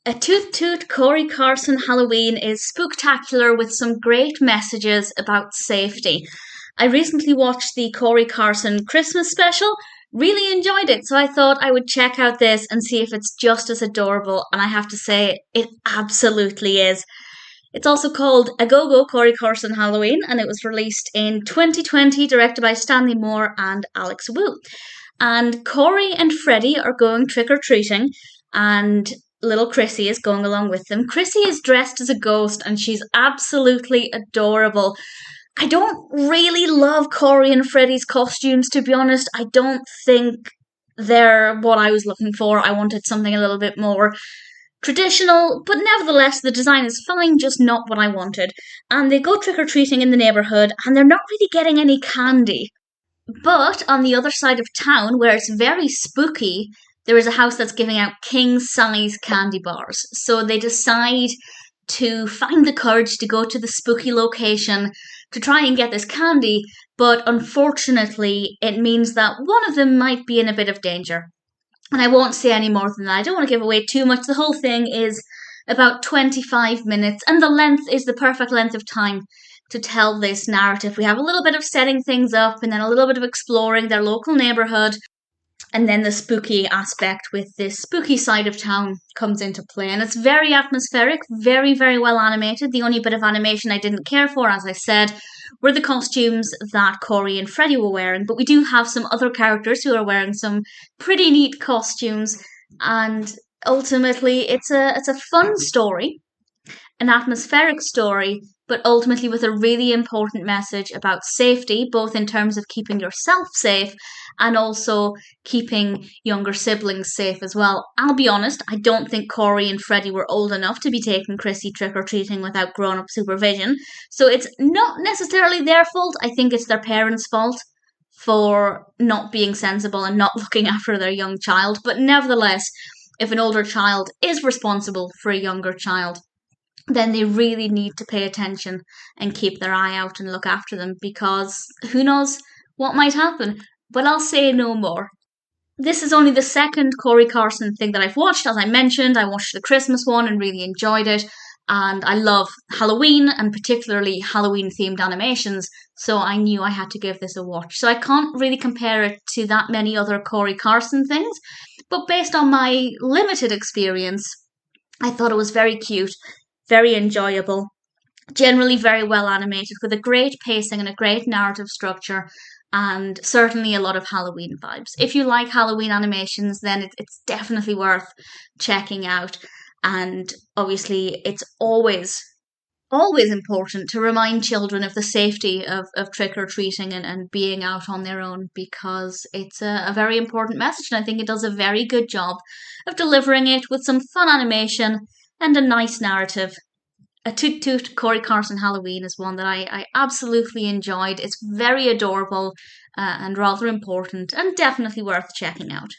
A Toot Toot Cory Carson Halloween is spooktacular with some great messages about safety. I recently watched the Cory Carson Christmas special, really enjoyed it, so I thought I would check out this and see if it's just as adorable, and I have to say, it absolutely is. It's also called A Go Go Cory Carson Halloween, and it was released in 2020, directed by Stanley Moore and Alex Wu. And Cory and Freddie are going trick or treating, and little Chrissy is going along with them. Chrissy is dressed as a ghost, and she's absolutely adorable. I don't really love Cory and Freddie's costumes, to be honest. I don't think they're what I was looking for. I wanted something a little bit more traditional, but nevertheless, the design is fine, just not what I wanted. And they go trick or treating in the neighbourhood, and they're not really getting any candy. But on the other side of town, where it's very spooky, there is a house that's giving out king size candy bars. So they decide to find the courage to go to the spooky location to try and get this candy, but unfortunately, it means that one of them might be in a bit of danger. And I won't say any more than that. I don't want to give away too much. The whole thing is about 25 minutes, and the length is the perfect length of time to tell this narrative. We have a little bit of setting things up, and then a little bit of exploring their local neighbourhood, and then the spooky aspect with this spooky side of town comes into play. And it's very atmospheric, very, very well animated. The only bit of animation I didn't care for, as I said, were the costumes that Cory and Freddie were wearing. But we do have some other characters who are wearing some pretty neat costumes. And ultimately, it's a fun story, an atmospheric story, but ultimately with a really important message about safety, both in terms of keeping yourself safe and also keeping younger siblings safe as well. I'll be honest, I don't think Cory and Freddie were old enough to be taking Chrissy trick-or-treating without grown-up supervision, so it's not necessarily their fault. I think it's their parents' fault for not being sensible and not looking after their young child, but nevertheless, if an older child is responsible for a younger child, then they really need to pay attention and keep their eye out and look after them, because who knows what might happen. But I'll say no more. This is only the second Cory Carson thing that I've watched. As I mentioned, I watched the Christmas one and really enjoyed it. And I love Halloween, and particularly Halloween-themed animations, so I knew I had to give this a watch. So I can't really compare it to that many other Cory Carson things, but based on my limited experience, I thought it was very cute, very enjoyable, generally very well animated, with a great pacing and a great narrative structure, and certainly a lot of Halloween vibes. If you like Halloween animations, then it's definitely worth checking out. And obviously, it's always important to remind children of the safety of trick-or-treating and being out on their own, because it's a very important message, and I think it does a very good job of delivering it with some fun animation and a nice narrative. A Toot Toot Cory Carson Halloween is one that I absolutely enjoyed. It's very adorable and rather important, and definitely worth checking out.